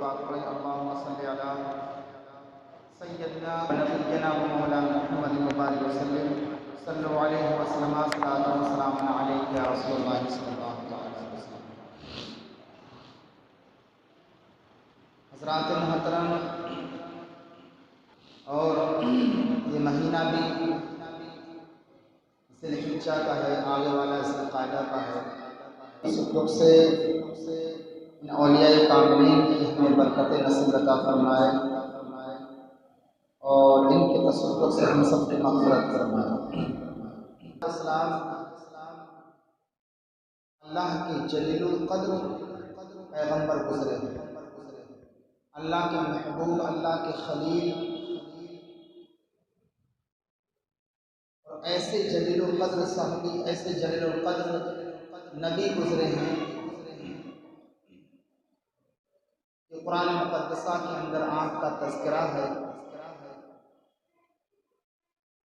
پاک پڑھیں اللہم صلی علی سیدنا و نبینا و مولانا محمد مبارک وسلم صلو علیہ وسلم صلاۃ و سلام علیک یا رسول اللہ صلی اللہ علیہ وسلم۔ حضرات محترم، اور یہ مہینہ بھی ذی الحجہ کا ہے، آگے والا ذی القعدہ کا ہے۔ اس وقت سے ان اولیاء کاملین کی ہمیں برکت نصیب عطا فرمائے اور ان کے تصدق سے ہم سب کی مغفرت فرمائے۔ اسلام اللہ کے جلیل القدر پیغمبر گزرے ہیں، اللہ کے محبوب، اللہ کے خلیل، اور ایسے جلیل القدر صحابی، ایسے جلیل القدر نبی گزرے ہیں کہ قرآن مقدسہ کے اندر آپ کا تذکرہ ہے،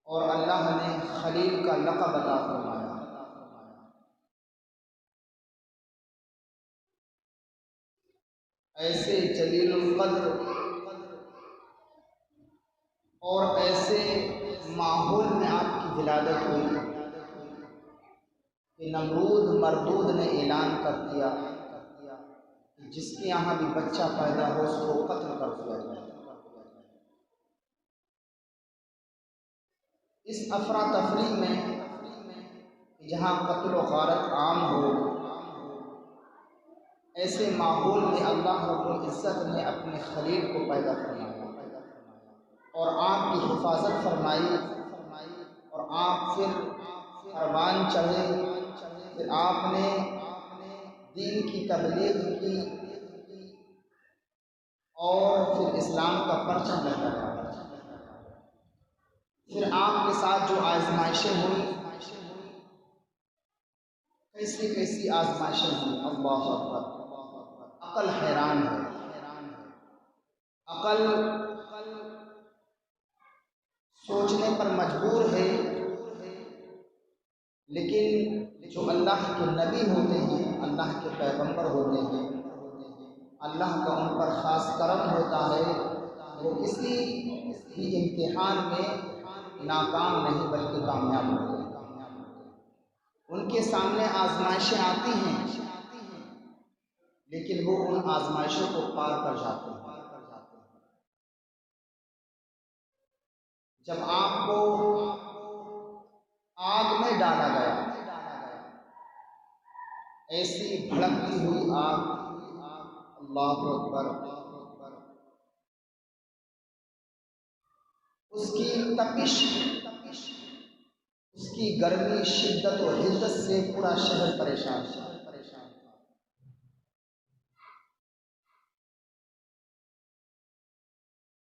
اور اللہ نے خلیل کا لقب عطا فرمایا۔ ایسے جلیل القدر اور ایسے ماحول میں آپ کی ولادت ہوئی کہ نمرود مردود نے اعلان کر دیا کہ جس کے یہاں بھی بچہ پیدا ہو اس کو قتل کر دیا جائے۔ اس افراتفری میں جہاں قتل و غارت عام ہو، ایسے ماحول میں اللہ رب العزت نے اپنے خلیل کو پیدا فرمایا اور آپ کی حفاظت فرمائی، اور آپ پھر پروان چڑھے، پھر آپ نے دین کی تبلیغ کی اور پھر اسلام کا پرچم لہرایا۔ پھر آپ کے ساتھ جو آزمائشیں ہوئی، کیسی کیسی آزمائشیں ہوئی، اللہ اکبر، عقل حیران ہے۔ عقل سوچنے پر مجبور ہے، لیکن جو اللہ کے نبی ہوتے ہیں، اللہ کے پیغمبر ہوتے ہیں، اللہ کا ان پر خاص کرم ہوتا ہے، وہ کسی بھی امتحان میں ناکام نہیں بلکہ کامیاب ہوتے ہیں۔ ان کے سامنے آزمائشیں آتی ہیں، لیکن وہ ان آزمائشوں کو پار کر جاتے ہیں۔ جب آپ کو آگ میں ڈالا گیا، ایسی بھڑکتی ہوئی آگ، اللہ اکبر، اس کی تپش، اس کی گرمی، شدت و حدت سے پورا شہر پریشان تھا۔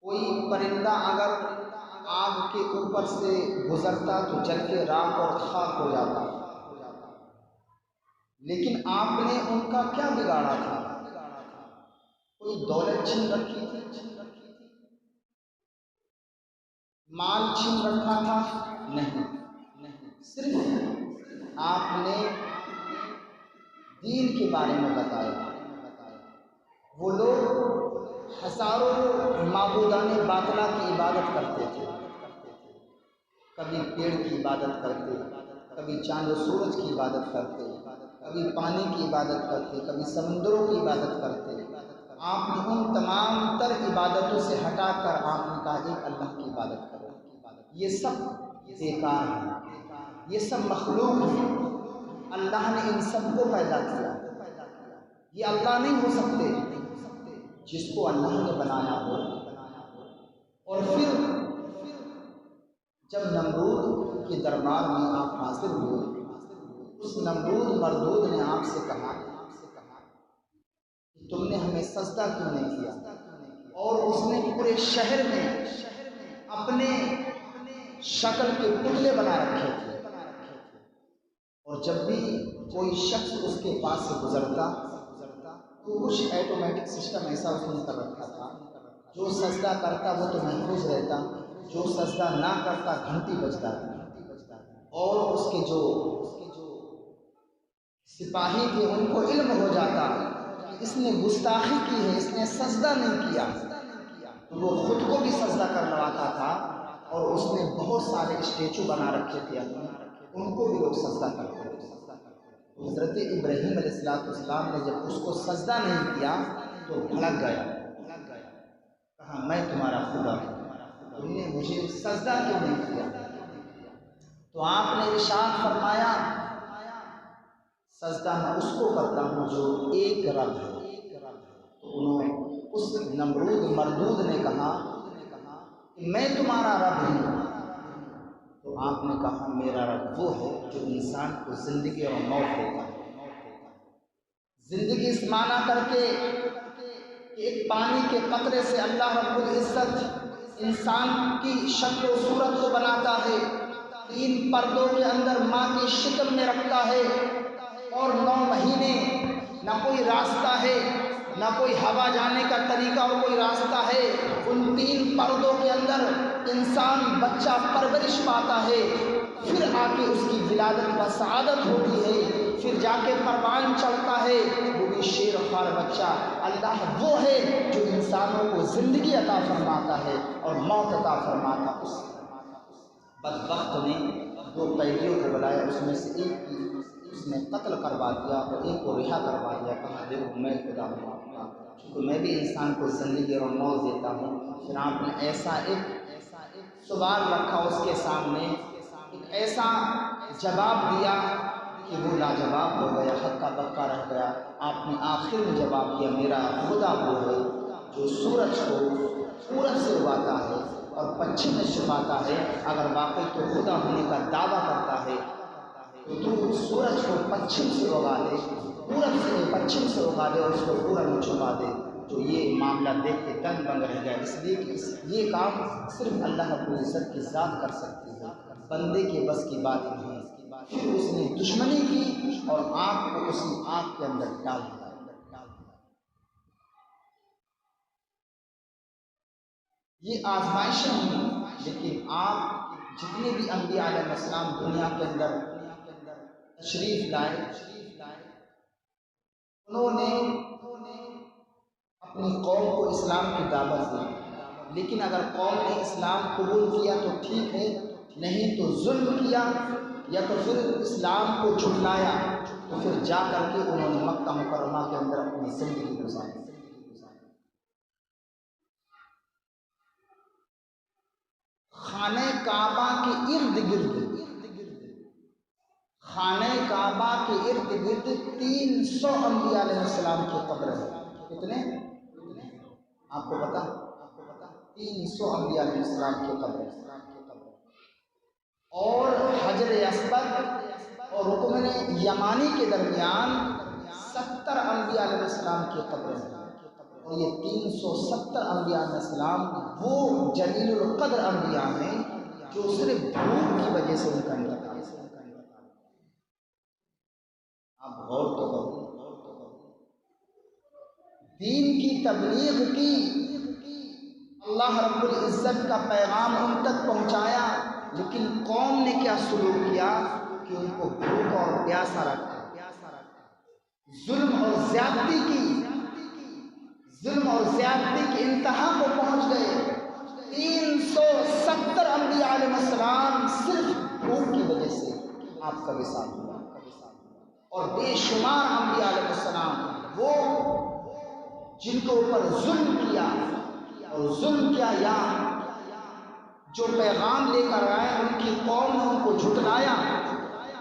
کوئی پرندہ اگر آگ کے اوپر سے گزرتا تو جل کے راکھ اور خاک ہو جاتا، لیکن آپ نے ان کا کیا بگاڑا تھا؟ کوئی دولت چھین رکھی تھی، مال چھین رکھا تھا؟ نہیں، صرف آپ نے دین کے بارے میں بتایا۔ وہ لوگ ہزاروں معبودان باطلہ کی عبادت کرتے تھے، کبھی پیڑ کی عبادت کرتے، کبھی چاند و سورج کی عبادت کرتے، کبھی پانی کی عبادت کرتے، کبھی سمندروں کی عبادت کرتے۔ آپ نے ان تمام تر عبادتوں سے ہٹا کر آپ نے کہا ایک اللہ کی عبادت کرو۔ یہ سب بیکار ہے، یہ سب مخلوق ہے، اللہ نے ان سب کو پیدا کیا، یہ اللہ نہیں ہو سکتے جس کو اللہ نے بنایا ہو۔ اور پھر جب نمرود کے دربار میں آپ حاضر ہوئے، اس نمرود مردود نے آپ سے کہا کہ تم نے ہمیں سجدہ کیوں نہیں کیا؟ اور اس نے پورے شہر میں اپنے شکل کے پتلے بنا رکھے تھے، اور جب بھی کوئی شخص اس کے پاس سے گزرتا تو کچھ ایٹومیٹک سسٹم ایسا اس نے کر رکھا تھا، جو سجدہ کرتا وہ تو محفوظ رہتا، جو سجدہ نہ کرتا گھنٹی بجتا تھا، اور اس کے جو سپاہی تھے ان کو علم ہو جاتا کہ اس نے گستاخی کی ہے، اس نے سجدہ سجدہ نہیں کیا تو وہ خود کو بھی سجدہ کرواتا تھا، اور اس نے بہت سارے اسٹیچو بنا رکھے تھے ان کو بھی لوگ سجدہ کرتے تھے۔ حضرت ابراہیم علیہ السلام نے جب اس کو سجدہ نہیں کیا تو بھڑک گیا، کہا میں تمہارا خدا ہوں، تم نے مجھے سجدہ کیوں نہیں کیا؟ تو آپ نے ارشاد فرمایا سجدہ میں اس کو کرتا ہوں جو ایک رب ہے۔ تو اس نمرود مردود نے کہا کہ میں تمہارا رب ہوں۔ تو آپ نے کہا میرا رب وہ ہے جو انسان کو زندگی اور موت دیتا ہے۔ زندگی اس معنی کر کے کہ ایک پانی کے قطرے سے اللہ رب العزت انسان کی شکل و صورت کو بناتا ہے، 3 پردوں کے اندر ماں کی شکل میں رکھتا ہے، اور 9 مہینے نہ کوئی راستہ ہے، نہ کوئی ہوا جانے کا طریقہ اور کوئی راستہ ہے، ان 3 پردوں کے اندر انسان بچہ پرورش پاتا ہے، پھر آ کے اس کی ولادت و سعادت ہوتی ہے، پھر جا کے پروان چڑھتا ہے، وہ بھی شیر خوار بچہ۔ اللہ وہ ہے جو انسانوں کو زندگی عطا فرماتا ہے اور موت عطا فرماتا ہے۔ اس بدبخت نے 2 قیدیوں کو بلایا، اس میں سے ایک کی اس نے قتل کروا دیا اور ایک کو رہا کروا دیا، کہا دیکھو میں خدا ہوں آپ کا، چونکہ میں بھی انسان کو زندگی اور موت دیتا ہوں۔ پھر آپ نے ایسا ایک سوال رکھا اس کے سامنے، ایک ایسا جواب دیا کہ وہ لاجواب ہو گیا، ہکا بکا رہ گیا۔ آپ نے آخر میں جواب دیا میرا خدا وہ ہے جو سورج کو پورب سے اگاتا ہے اور پچھم میں چھپاتا ہے۔ اگر واقعی تو خدا ہونے کا دعویٰ کرتا ہے تو سورج کو پچھم سے اگا دے، پورب سے پچھم سے اگا دے اور اس کو پورب میں چھپا دے۔ تو یہ معاملہ دیکھ کے دنگ بنگ رہ گیا، اس لیے کہ یہ کام صرف اللہ رب العزت کی ذات کر سکتی ہے، بندے کے بس کی بات نہیں۔ پھر اس نے دشمنی کی اور آگ کو اسی آگ کے اندر ڈال دیا۔ یہ آزمائشیں ہیں، لیکن آپ جتنے بھی انبیاء علیہ السلام دنیا کے اندر تشریف لائے، انہوں نے اپنی قوم کو اسلام کی دعوت دی، لیکن اگر قوم نے اسلام قبول کیا تو ٹھیک ہے، نہیں تو ظلم کیا یا تو پھر اسلام کو جھٹلایا، تو پھر جا کر کے انہوں نے مکہ مکرمہ کے اندر اپنی زندگی گزاری۔ خانہ کعبہ کے ارد گرد، خانہ کعبہ کے ارد گرد 300 انبیاء علیہ السلام کی قبر ہے۔ کتنے؟ آپ کو پتا؟ 300 انبیاء علیہ السلام کی قبر ہے، اور حجر اسود اور رکن یمانی کے درمیان 70 انبیاء علیہ السلام کی قبر ہے، اور یہ 370 انبیاء علیہ السلام وہ جلیل القدر انبیاء ہیں جو صرف بھوک کی وجہ سے ان کا انتقال۔ آپ غور تو کرو، دین کی تبلیغ کی، اللہ رب العزت کا پیغام ان تک پہنچایا، لیکن قوم نے کیا سلوک کیا کہ ان کو بھوک اور پیاسا رکھا، ظلم اور زیادتی کی، ظلم اور زیادتی کی انتہا کو پہنچ گئے۔ 370 انبیاء علیہ السلام صرف بھوک کی وجہ سے آپ کا وصال ہوا، اور بے شمار انبیاء علیہ السلام وہ جن کے اوپر ظلم کیا، اور ظلم کیا یا جو پیغام لے کر آئے ان کی قوم نے ان کو جھٹلایا،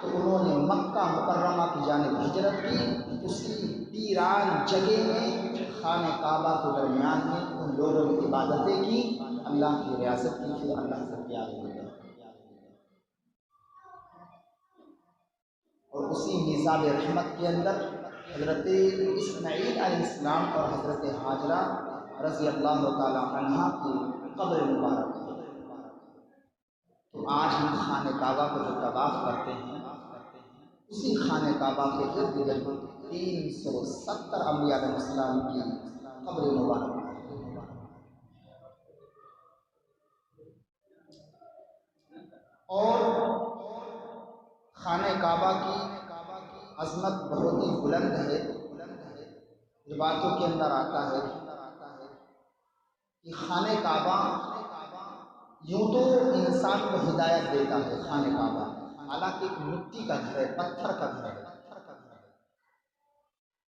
تو انہوں نے مکہ مکرمہ کی جانب ہجرت کی، اسی ویران جگہ میں خانہ کعبہ کے درمیان میں ان لوگوں نے عبادتیں کی، اللہ کی ریاست کی، پھر اللہ سے پیار ہو گیا۔ اور اسی میزاب رحمت کے اندر حضرت اسماعیل علیہ السلام اور حضرت ہاجرہ رضی اللہ تعالی عنہا کی قبر مبارک ہے۔ تو آج ہم خانہ کعبہ کو جو طواف کرتے ہیں، اسی خانہ کعبہ کے ارد گرد 370 انبیاء علیہ السلام کی قبر مبارک ہے۔ اور خانہ کعبہ کی عظمت بہت ہی بلند ہے، روایتوں کے اندر آتا ہے کہ خانہ کعبہ یوں تو انسان کو ہدایت دیتا ہے، خانہ کعبہ حالانکہ ایک مٹی کا گھر ہے، پتھر کا گھر ہے،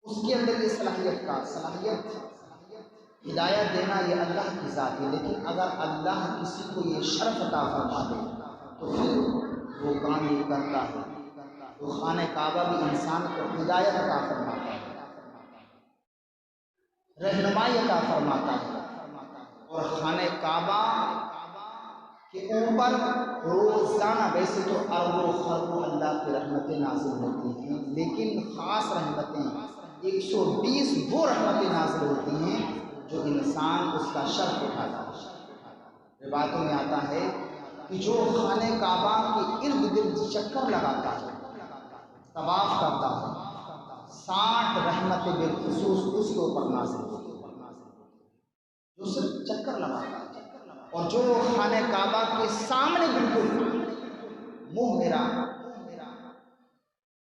اس کے اندر یہ صلاحیت ہدایت دینا یہ اللہ کی ذات ہے، لیکن اگر اللہ کسی کو یہ شرف عطا فرما دے تو پھر وہ کام یہ کرتا ہے، تو خانہ کعبہ بھی انسان کو ہدایت عطا فرماتا ہے، رہنمائی عطا فرماتا ہے، اور خانہ کعبہ کے اوپر روزانہ ویسے تو ارب و خرب اللہ کی رحمتیں نازل ہوتی ہیں، لیکن خاص رحمتیں 120 وہ رحمتیں نازل ہوتی ہیں جو انسان اس کا شرف اٹھاتا ہے۔ روایتوں میں آتا ہے کہ جو خانہ کعبہ کے ارد گرد چکر لگاتا ہے، طواف کرتا ہے، 60 رحمتیں بالخصوص اس کے اوپر نازل ہوتی ہیں، جو صرف چکر لگاتا ہے۔ اور جو خانہ کعبہ کے سامنے بالکل منہ میرا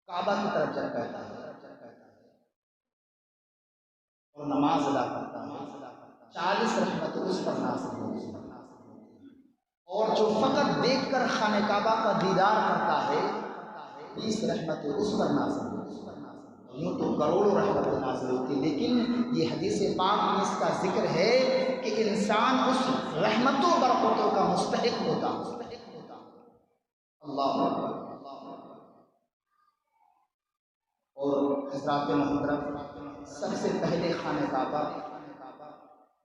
کعبہ کی طرف جب کہتا ہے اور نماز ادا کرتا ہے، 40 رحمتیں اس پر نازل ہوتی ہیں، اور جو فقط دیکھ کر خانہ کعبہ کا دیدار کرتا ہے 20 رحمتیں اس پر نازل ہوتی ہیں۔ یوں تو کروڑوں رحمتیں نازل ہوتی ہیں، لیکن یہ حدیث پاک میں اس کا ذکر ہے کہ انسان اس رحمتوں برکتوں کا مستحق ہوتا۔ اللہ اکبر۔ اور حضرات محترم، سب سے پہلے خانہ کعبہ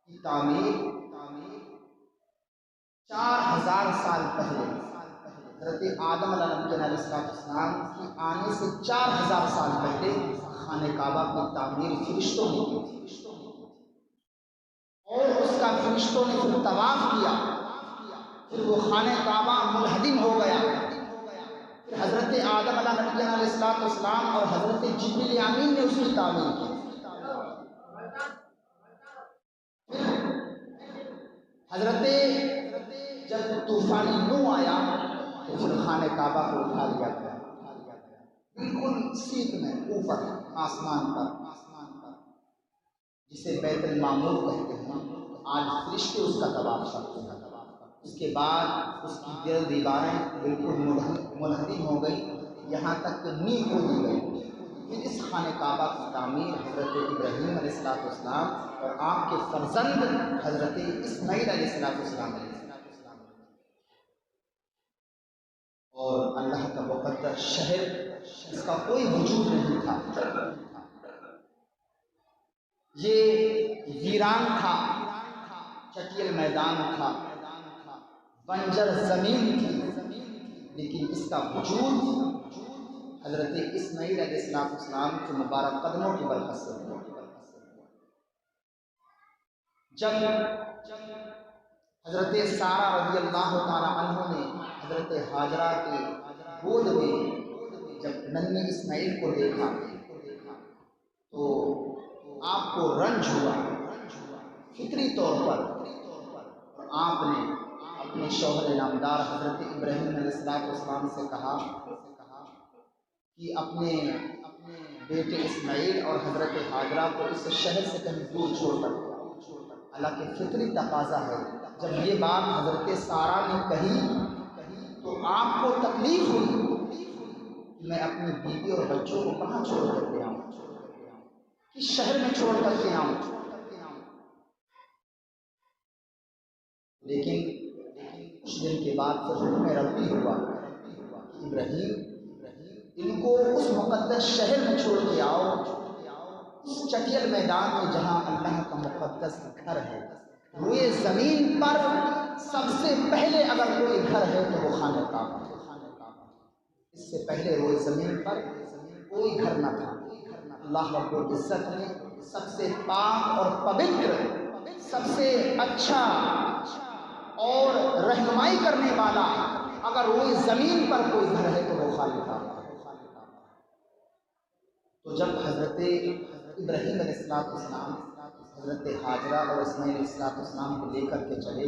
کی تعمیر 4000 سال پہلے حضرت آدم علیہ السلام کی آنے سے 4000 سال پہلے خانہ کعبہ کی تعمیر فرشتوں نے کی تھی، اور اس کا فرشتوں نے پھر طواف کیا، پھر وہ خانہ کعبہ منہدم ہو گیا، پھر حضرت آدم علیہ السلام اور حضرت جبریل امین نے اس کی تعمیر کی، حضرت جب طوفان نوح آیا تو پھر خانہ کعبہ کو اٹھا لیا گیا، بالکل سیٹ میں اوپر آسمان پر، جسے بیت المعمور کہتے ہیں، آج فرشتے اس کا طواف کرتے ہیں۔ اس کے بعد اس کی گرد دیواریں بالکل منہدم ہو گئی، یہاں تک کہ نیل کھود دی گئی۔ پھر اس خانہ کعبہ کی تعمیر حضرت ابراہیم علیہ السلام اور آپ کے فرزند حضرت اسماعیل علیہ السلام نے، اور اللہ کا مقدس شہر اس کا کوئی وجود نہیں تھا، یہ ویران تھا، چٹیل میدان تھا، بنجر زمین تھی، لیکن اس کا وجود حضرت اسماعیل علیہ السلام کے مبارک قدموں کی برکت سے ہوا۔ جب حضرت سارہ رضی اللہ تعالی عنہ نے حضرت ہاجرہ کی گود میں جب ننھے اسماعیل کو دیکھا تو آپ کو رنج ہوا فطری طور پر، اور آپ نے اپنے شوہر نامدار حضرت ابراہیم علیہ السلام سے کہا کہ اپنے بیٹے اسماعیل اور حضرت ہاجرہ کو اس شہر سے کہیں دور چھوڑ کر، حالانکہ فطری تقاضا ہے۔ جب یہ بات حضرت سارہ نے کہی تو آپ کو تکلیف ہوئی کہ میں اپنی بیوی اور بچوں کو کہاں چھوڑ کر کے آؤں، کس شہر میں چھوڑ کر کے آؤں، لیکن کچھ دن کے بعد پھر حکم ربی ہوا کہ ابراہیم ان کو اس مقدس شہر میں چھوڑ کے آؤ، اس چٹیل میدان میں جہاں اللہ کا مقدس گھر ہے، روئے زمین پر سب سے پہلے اگر کوئی گھر ہے تو وہ خانہ کعبہ ہے۔ اس سے پہلے روئے زمین پر کوئی گھر نہ تھا۔ اللہ رب العزت نے سب سے پاک اور پوتر، سب سے اچھا اور رہنمائی کرنے والا اگر روئے زمین پر کوئی گھر ہے تو وہ خانہ کعبہ ہے۔ تو جب حضرت ابراہیم علیہ السلام حضرت ہاجرہ اور اسماعیل علیہ السلام کو لے کر کے چلے،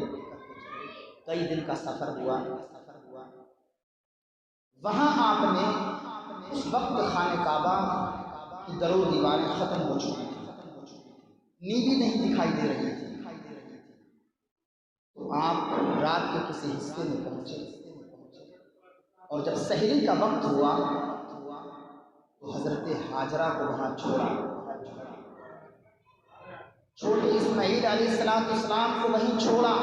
کئی دن کا سفر ہوا، وہاں آپ نے اس وقت خانہ کعبہ کی در و دیواریں ختم ہو چکی تھیں، نیوی نہیں دکھائی دے رہی تھی، آپ رات کے کسی حصے میں پہنچے اور جب سحری کا وقت ہوا تو حضرت ہاجرہ کو وہاں چھوٹے اسماعیل علیہ السلام کو وہیں چھوڑا۔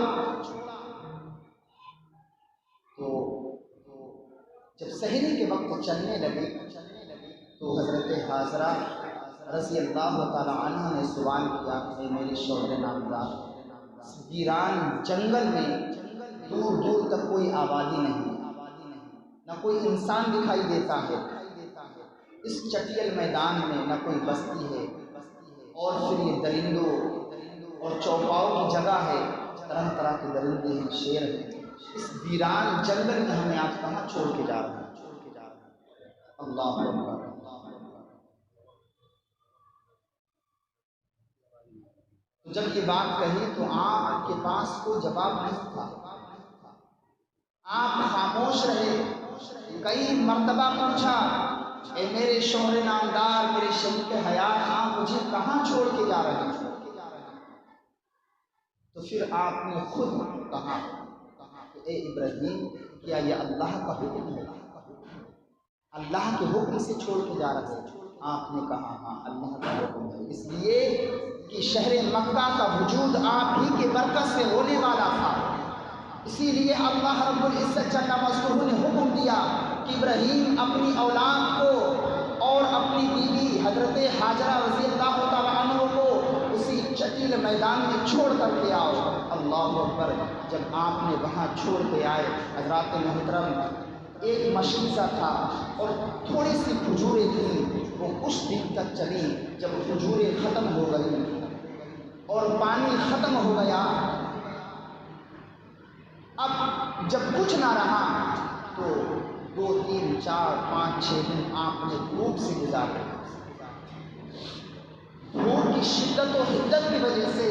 تو جب سحری کے وقت چلنے لگے تو حضرت ہاجرہ رضی اللہ تعالی عنہ نے سوال کیا، اے میرے شوہر نامدار، ویران جنگل میں دور دور تک کوئی آبادی نہیں، نہ کوئی انسان دکھائی دیتا ہے، اس چٹیل میدان میں نہ کوئی بستی ہے، اور پھر یہ درندوں اور چوپاؤں کی جگہ ہے، طرح طرح کے درندے ہیں، شیر ہیں، اس ویران جنگل میں ہمیں آپ کہاں چھوڑ کے جا رہے ہیں؟ اللہ اکبر۔ تو جب یہ بات کہی تو آپ کے پاس کوئی جواب نہیں تھا، آپ خاموش رہے۔ کئی مرتبہ پوچھا، اے میرے شوہر نامدار، میرے شریک حیات، آپ مجھے کہاں چھوڑ کے جا رہے ہیں؟ تو پھر آپ نے خود کہا کہ اے ابراہیم، کیا یہ اللہ کا حکم ہے؟ اللہ کے حکم سے چھوڑ کے جا رہے ہیں؟ آپ نے کہا ہاں، اللہ کا حکم ہے، اس لیے کہ شہر مکہ کا وجود آپ ہی کے برکت سے ہونے والا تھا، اسی لیے اللہ رب العزت جل مجدہ نے حکم دیا کہ ابراہیم اپنی اولاد کو اور اپنی بیوی حضرت ہاجرہ رضی اللہ تعالی عنہ کو اسی چٹیل میدان میں چھوڑ کر کے آؤ۔ اللہ اکبر۔ جب آپ نے وہاں چھوڑ کے آئے، حضرات محترم، ایک مشیزہ تھا اور تھوڑی سی کھجوریں تھیں، وہ کچھ دن تک چلی۔ جب کھجوریں ختم ہو گئی اور پانی ختم ہو گیا، اب جب کچھ نہ رہا تو 2 3 4 5 6 دن آپ نے دھوپ سے گزارے۔ دھوپ کی شدت و حدت کی وجہ سے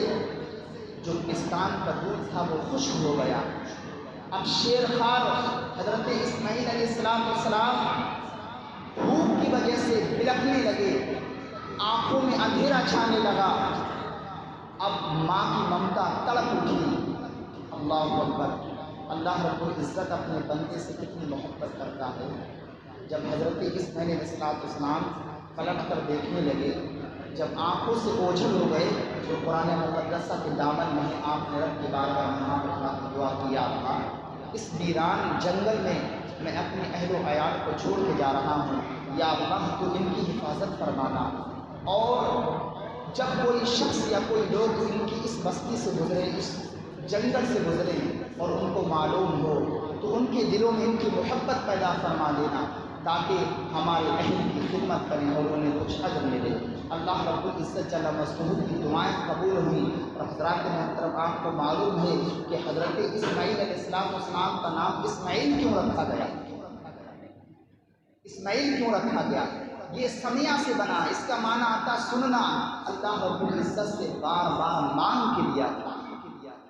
جو پستان کا دودھ تھا وہ خشک ہو گیا۔ اب شیرخوار حضرت اسماعیل علیہ السلام دھوپ کی وجہ سے بلکنے لگے، آنکھوں میں اندھیرا چھانے لگا۔ اب ماں کی ممتا تڑپ اٹھی۔ اللہ اکبر۔ اللہ رب العزت اپنے بندے سے کتنی محبت کرتا ہے۔ جب حضرت اسماعیل علیہ السلام پلٹ کر دیکھنے لگے، جب آنکھوں سے اوجھل ہو گئے تو قرآن مقدسہ کے دامن میں آپ نے رب کی بارگاہ میں دعا کیا تھا، اس ویران جنگل میں میں اپنے اہل و عیال کو چھوڑ کے جا رہا ہوں، یا اللہ تو ان کی حفاظت فرمانا، اور جب کوئی شخص یا کوئی لوگ ان کی اس بستی سے گزرے، اس جنگل سے گزرے اور ان کو معلوم ہو تو ان کے دلوں میں ان کی محبت پیدا فرما دینا، تاکہ ہمارے اہل کی خدمت کریں اور انہیں کچھ اجر ملے۔ اللہ رب العزت جل مجدہ کی دعائیں قبول ہوئی۔ اور حضرات محترم، آپ کو معلوم ہے کہ حضرت اسماعیل علیہ السلام کا نام اسماعیل کیوں رکھا گیا؟ اسماعیل کیوں رکھا گیا؟ یہ سمیہ سے بنا، اس کا معنی آتا سننا۔ اللہ رب العزت سے بار بار مانگ کے لیا تھا،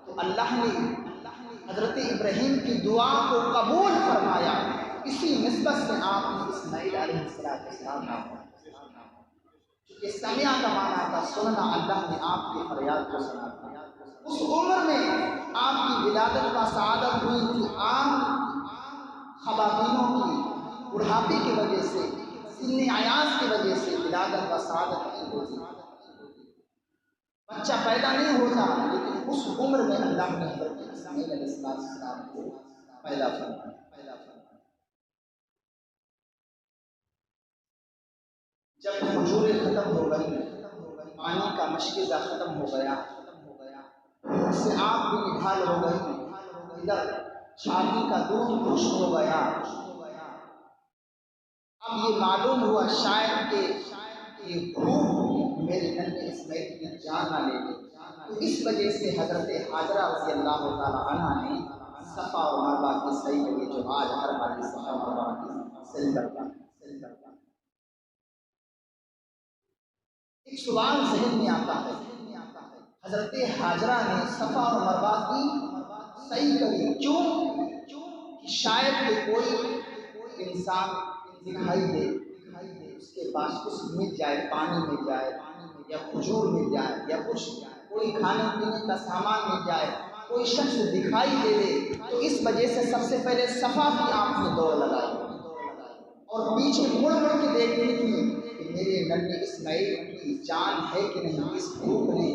تو اللہ نے حضرت ابراہیم کی دعا کو قبول فرمایا، اسی نسبت سے آپ نے اسماعیل علیہ السلام نام رکھا۔ یہ سمیہ کا معنی تھا سننا، اللہ نے آپ کی فریاد کو سنا تھا۔ اس عمر میں آپ کی ولادت کا سعادت ہوئی تھی، عام خواتینوں کی بڑھاپے کی وجہ سے، سن عیاض کی وجہ سے ولادت کا سعادت نہیں ہوتی، بچہ پیدا نہیں ہوتا، لیکن اس عمر میں اللہ نے حضرت اسماعیل علیہ السلام کو پیدا فرمایا۔ جب کھجوریں ختم ہو گئی، پانی کا مشکلہ ختم ہو گیا، بھوک سے آپ بھی نڈھال ہو گئی، ادھر چھاتی کا دودھ خشک ہو گیا۔ اب یہ معلوم ہوا شاید کہ یہ بھوک میرے ننھے اسماعیل کی جان نہ لے لے، تو اس وجہ سے حضرت ہاجرہ رضی اللہ تعالی عنہ نے صفا اور مروہ کی سعی کے لیے، جو آج ہر بار صفا اور مروہ کی سعی کرتا ہے۔ ایک سوال ذہن میں آتا ہے، حضرت ہاجرہ نے صفا اور مروہ کی سعی کری، کیوں؟ کہ شاید کہ کوئی انسان دکھائی دے، اس کے پاس کچھ مل جائے، پانی مل جائے یا کھجور مل جائے یا کچھ کوئی کھانے پینے کا سامان مل جائے، کوئی شخص دکھائی دے دے تو اس وجہ سے سب سے پہلے صفا کی آپ نے دوڑ لگائی اور پیچھے مڑ مڑ کے دیکھنی تھی کہ میرے نبی اسماعیل کی جان ہے کہ نہیں، اس بھوک نے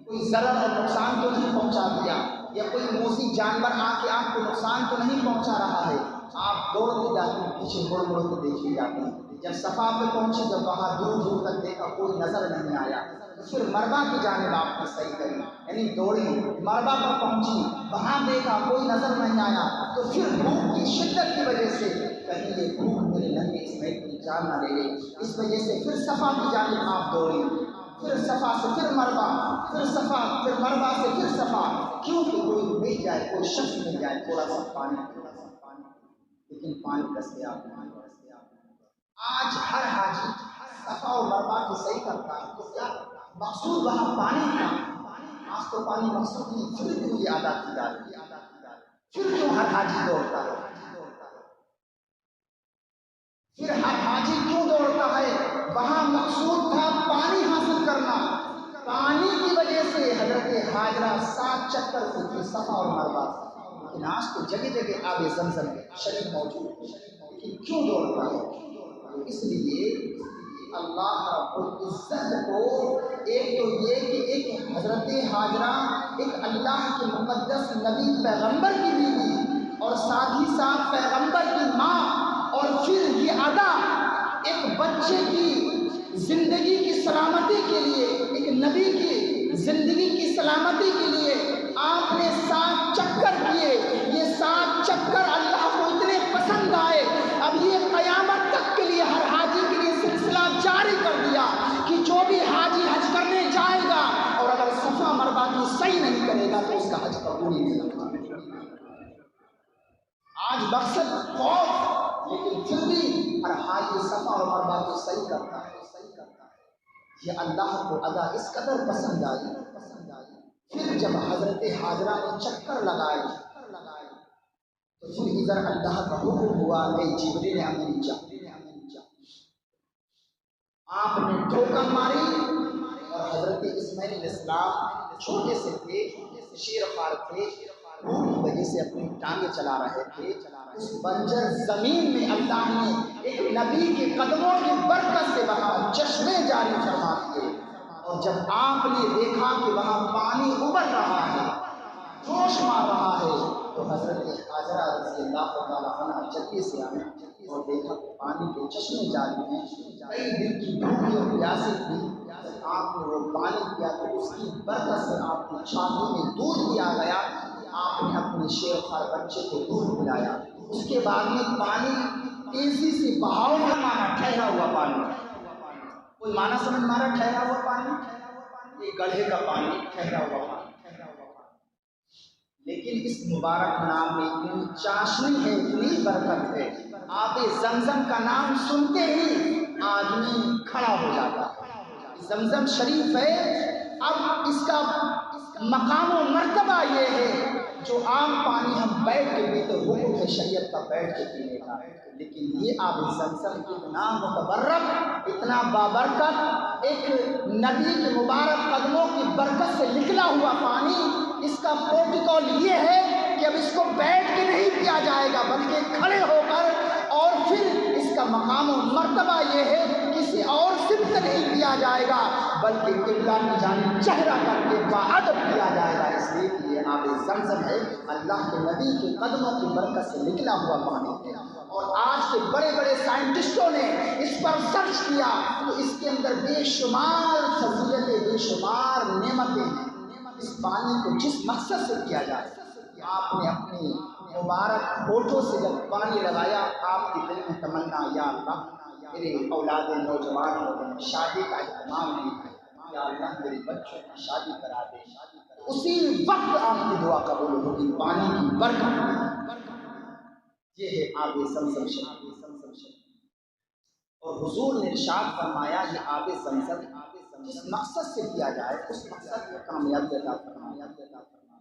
کوئی ضرر اور نقصان تو نہیں پہنچا دیا، یا کوئی موذی جانور آ کے آپ کو نقصان تو نہیں پہنچا رہا ہے۔ آپ دوڑتے جاتے ہیں، پیچھے مڑ مڑ کے دیکھتے جاتے ہیں۔ جب صفا پہ پہنچے، جب وہاں دور دور تک دیکھا کوئی نظر نہیں آیا، تو پھر مربع کی جانب آپ نے صحیح کری، یعنی دوڑی مربع پر پہنچی، وہاں دیکھا کوئی نظر نہیں آیا، تو پھر بھوک کی شدت کی وجہ سے کہیں یہ بھوک میرے نبی اسماعیل کی جان نہ لے لے، اس وجہ سے پھر صفا کی جانب آپ دوڑی، پھر صفا سے پھر مربع، پھر صفا، پھر مربع سے پھر صفا، کیوں کہ کوئی مل جائے، کوئی شخص مل جائے تھوڑا سا پانی، لیکن پانی دستیاب نہیں۔ آج ہر حاجی صفا اور مربع کی صحیح کرتا ہے، تو کیا مقصود وہاں پانی تھا؟ آج تو پانی مقصود نہیں، پھر کیوں یہ ادا کی جا رہی ہے؟ پھر کیوں ہر حاجی دوڑتا ہے؟ پھر ہر حاجی کیوں دوڑتا ہے؟ وہاں مقصود تھا پانی حاصل کرنا، پانی کی وجہ سے حضرت حاجرہ 7 چکر سے تھی صفا اور مربع، لیکن آج تو جگہ جگہ آب زمزم شریف موجود ہے، لیکن کیوں دوڑتا ہے؟ اس لیے اللہ رب العزت کو ایک تو یہ کہ ایک حضرت حاجرہ ایک اللہ کے مقدس نبی پیغمبر کی بیوی اور ساتھ ہی ساتھ پیغمبر کی ماں، اور پھر یہ ادا ایک بچے کی زندگی کی سلامتی کے لیے، ایک نبی کی زندگی کی سلامتی کے لیے آپ نے 7 چکر کیے۔ یہ 7 چکر اللہ کو اتنے پسند آئے، اب یہ قیامت تک کے لیے ہر حاجی کے لیے سلسلہ جاری کر دیا کہ جو بھی حاجی حج کرنے جائے گا اور اگر صفا مربع کی صحیح نہیں کرے گا تو اس کا حج قبول نہیں ہوگا۔ آج مقصد خوف، لیکن پھر بھی ہر حاجی صفا اور مربع کی صحیح کرتا ہے۔ یہ اللہ کو ادا اس قدر پسند آئی، پھر جب حضرت حاجرہ نے چکر لگائے تو پھر ادھر اللہ کا حکم ہوا کہ جبریل امین جا، آپ نے ٹھوکر ماری، اور حضرت اسماعیل علیہ السلام چھوٹے سے تھے، شیر خوار تھے، بھوک کی وجہ سے اپنی ٹانگیں چلا رہے تھے، اس بنجر زمین میں اللہ نے ایک نبی کے قدموں کی برکت سے وہاں چشمے جاری فرما دیے، اور جب آپ نے دیکھا کہ وہاں پانی ابل رہا ہے، جوش مار رہا ہے، تو حضرت حاجرہ رضی اللہ تعالیٰ عنہ جلدی سے آئے اور دیکھا کہ پانی کے چشمے جاری ہیں، کئی دن کی بھوک اور پیاسی تھی، جب آپ نے وہ پانی پیا تو اس کی برکت سے آپ کی چھاتی میں دودھ دیا گیا، آپ نے اپنے شیر خوار بچے کو دودھ پلایا۔ اس کے بعد میں پانی تیزی سے بہاؤ کا مانا ٹھہرا ہوا پانی، کوئی مانا سمجھ مارا ٹھہرا ہوا پانی، یہ گڑھے کا پانی ٹھہرا ہوا پانی، لیکن اس مبارک نام میں اتنی چاشنی ہے، اتنی برکت ہے، آب زمزم کا نام سنتے ہی آدمی کھڑا ہو جاتا ہے۔ زمزم شریف ہے، اب اس کا مقام و مرتبہ یہ ہے، جو عام پانی ہم بیٹھ کے پیتے، حکم ہے شریعت کا بیٹھ کے پینے کا، لیکن یہ آب زمزم اتنا متبرک، اتنا بابرکت، ایک نبی کے مبارک قدموں کی برکت سے نکلا ہوا پانی، اس کا پروٹوکول یہ ہے کہ اب اس کو بیٹھ کے نہیں پیا جائے گا بلکہ کھڑے ہو کر، اور پھر اس کا مقام و مرتبہ یہ ہے کسی اور سمت نہیں پیا جائے گا بلکہ قبلہ کی جانب چہرہ کر کے باادب پیا جائے گا، اس لیے کہ یہ آب زمزم ہے، اللہ کے نبی کے قدموں کی برکت سے نکلا ہوا پانی ہے۔ اور آج کے بڑے بڑے سائنٹسٹوں نے اس پر سرچ کیا تو اس کے اندر بے شمار فضیلتیں، بے شمار نعمتیں ہیں۔ اس پانی کو جس مقصد سے کیا جائے، آپ نے اپنی مبارک ہونٹوں سے جب پانی لگایا، آپ کی دل میں تمنا، یا اللہ میرے اولاد نوجوان ہو گئے، شادی کا اہتمام نہیں ہے، یا اللہ میرے بچوں کی شادی کرا دے، اسی وقت آپ کی دعا قبول ہوگی پانی کی برکت۔ یہ ہے آب زمزم شریف، اور حضور نے ارشاد فرمایا یہ آب زمزم جس مقصد سے کیا جائے اس مقصد کو کامیابی عطا فرمایا۔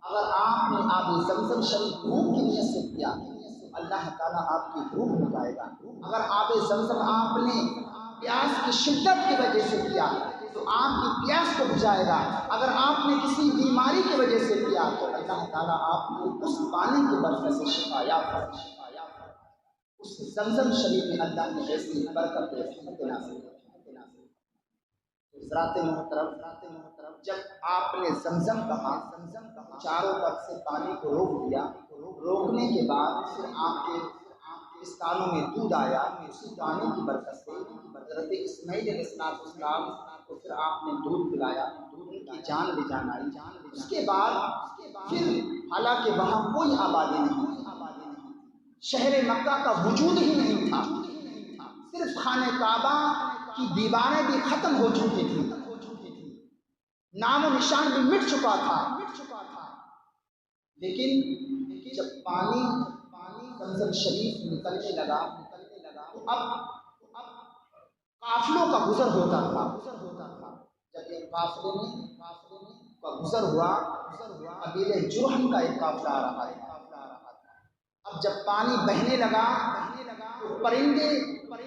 اگر آپ نے آب زمزم شریف بھوک کی نیت سے کیا اللہ تعالیٰ آپ کی بھوک مٹائے گا۔ اگر آب زمزم آپ نے پیاس کی شدت کی وجہ سے کیا تو آپ کی پیاس کو بجھائے گا۔ اگر آپ نے کسی بیماری کی وجہ سے پیا تو اللہ تعالیٰ آپ کو اس پانی کے برکت سے شفا یافتہ اس زمزم شریف میں اللہ نے ایسی برکت نازل ذرات محترم جب آپ نے زمزم کہا چاروں طرف سے پانی کو روک دیا، روکنے کے بعد پھر آپ کے اس کانوں میں دودھ آیا، اسی پانی کی برکت سے حضرت اسماعیل علیہ السلام کو پھر آپ نے دودھ پلایا، ان کی جان بھی جان آئی۔ اس کے بعد پھر حالانکہ وہاں کوئی آبادی نہیں، شہر مکہ کا وجود ہی نہیں تھا، صرف خانہ کعبہ کی دیواریں بھی ختم ہو چکی تھی، نام و نشان بھی مٹ چکا تھا، لیکن جب پانی زمزم شریف نکلنے لگا تو اب قافلوں کا گزر ہوتا تھا۔ جب ایک قافلے کا گزر ہوا، قبیلے جرہم کا ایک قافلہ آ رہا ہے۔ اب جب پانی بہنے لگا تو پرندے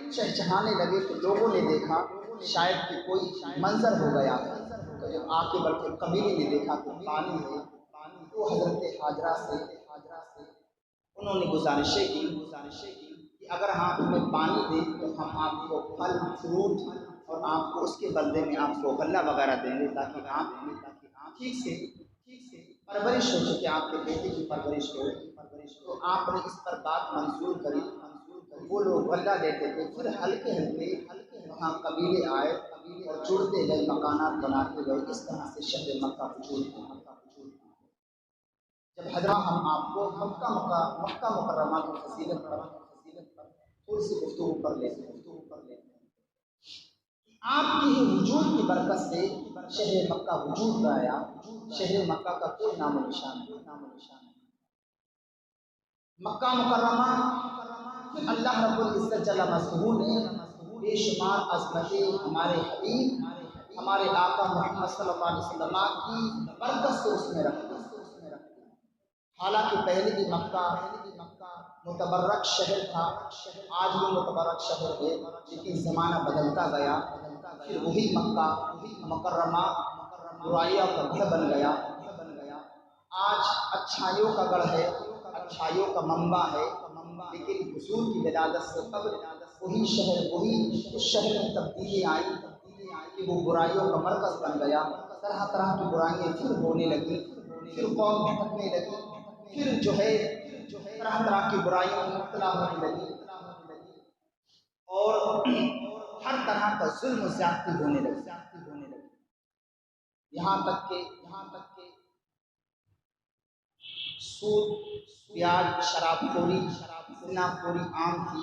چہچہانے لگے تو لوگوں نے دیکھا شاید کہ کوئی منظر ہو گیا، تو جب آ کے بلکہ قبیلے نے دیکھا کہ پانی ہے تو حضرت حاجرہ سے انہوں نے گزارشیں کی کہ اگر آپ ہمیں پانی دیں تو ہم آپ کو پھل فروٹ اور آپ کو اس کے بدلے میں آپ کو غلہ وغیرہ دیں گے تاکہ آپ ٹھیک سے پرورش ہو سکے، آپ کے بیٹے کی پرورش ہو۔ تو آپ نے اس پر بات منظور کری، وہ لوگ غلہ دیتے تھے۔ پھر ہلکے وہاں قبیلے آئے اور جڑتے گئے، مکانات بناتے گئے، اس طرح سے شہر مکہ وجود میں۔ جب حضرات ہم آپ کو مکہ مکرمہ کی فضیلت پر تھوڑی سی گفتگو کر لیتے ہیں۔ آپ کی ہی وجود کی برکت سے شہر مکہ وجود میں آیا، شہر مکہ کا کوئی نام و نشان نہیں۔ مکہ مکرمہ پھر اللہ رب العزت جل مذکور نے بے شمار عظمتیں ہمارے حبیب ہمارے آقا محمد صلی اللہ علیہ وسلم کی برکت سے اس میں رکھ دی۔ حالانکہ پہلے بھی مکہ متبرک شہر تھا، آج بھی متبرک شہر ہے، لیکن زمانہ بدلتا گیا، پھر وہی مکہ مکرمہ برائیوں کا گڑھ بن گیا۔ آج اچھائیوں کا گڑھ ہے، اچھائیوں کا منبع ہے، لیکن حضور کی ولادت سے قبل وہی شہر میں تبدیلی آئی کہ وہ برائیوں کا مرکز بن گیا۔ طرح طرح کی برائیاں پھر ہونے لگی، پھر قوم بھٹکنے لگی، پھر جو ہے طرح طرح کی برائیوں میں مبتلا ہونے لگی اور ہر طرح کا ظلم و زیادتی ہونے لگی، یہاں تک کہ سود، پیاز، شراب خوری، زنا خوری عام تھی،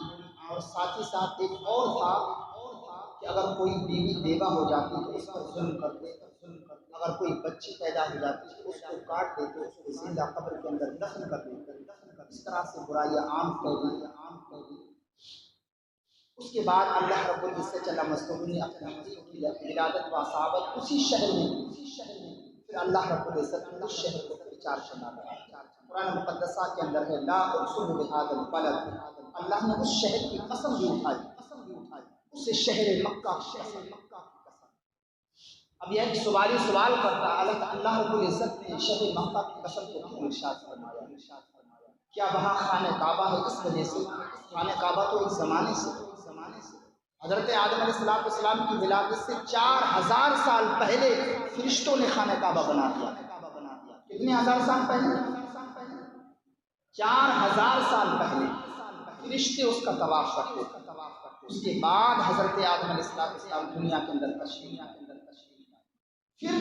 اور ساتھ ہی ساتھ ایک اور تھا کہ اگر کوئی بیوی بیوہ ہو جاتی تو اس پر ظلم کرتے، اگر کوئی بچی پیدا ہو جاتی تو اس کو کاٹ دیتے، اس کو زندہ قبر کے اندر دفن کر دیتے۔ اس طرح سے برائیاں عام پھیلی۔ اس کے بعد اللہ رب العزت جل مذکور نے اپنے حبیب کی ولادت و صحابت اسی شہر میں پھر اللہ رب العزت نے اس شہر کو پہچان سنا۔ قرآن مقدسہ کے اندر ہے لا اقسم بہذا البلد، اللہ نے اس شہر کی قسم بھی اٹھائی، اس شہر مکہ کی قسم۔ اب یہ سوال کرتا اللہ رب العزت نے شہر مکہ کی قسم کو کیوں ارشاد فرمایا؟ کیا وہاں خانہ کعبہ ہے اس وجہ سے؟ خانہ کعبہ تو ایک زمانے سے حضرت آدم علیہ السلام کی ولادت سے 4000 سال پہلے فرشتوں نے خانہ کعبہ بنا دیا۔ کتنے ہزار سال پہلے؟ 4000 سال پہلے فرشتے اس کا طواف کرتے تھے۔ اس کے بعد حضرت آدم علیہ السلام دنیا کے اندر تشریف لائے۔ پھر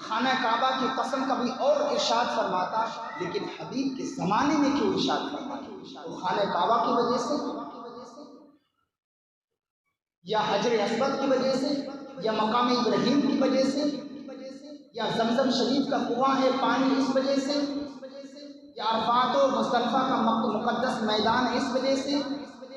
خانہ کعبہ کی قسم کبھی اور ارشاد فرماتا، لیکن حبیب کے زمانے میں کیوں ارشاد فرماتا؟ تو خانہ کعبہ کی وجہ سے یا حجر اسود کی وجہ سے یا مقام ابراہیم کی وجہ سے یا زمزم شریف کا کنواں ہے پانی اس وجہ سے یا عرفات و مزدلفہ کا مقدس میدان ہے اس وجہ سے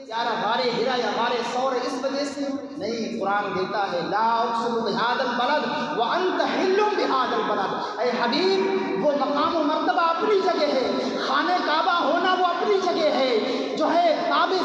یا غار ہرا یا غار ثور اس وجہ سے نہیں۔ قرآن دیتا ہے لا اقسم بہذا البلد وانت حل بہذا البلد، اے حبیب وہ مقام و مرتبہ اپنی جگہ ہے، خانہ کعبہ ہونا وہ اپنی جگہ ہے، جو ہے آب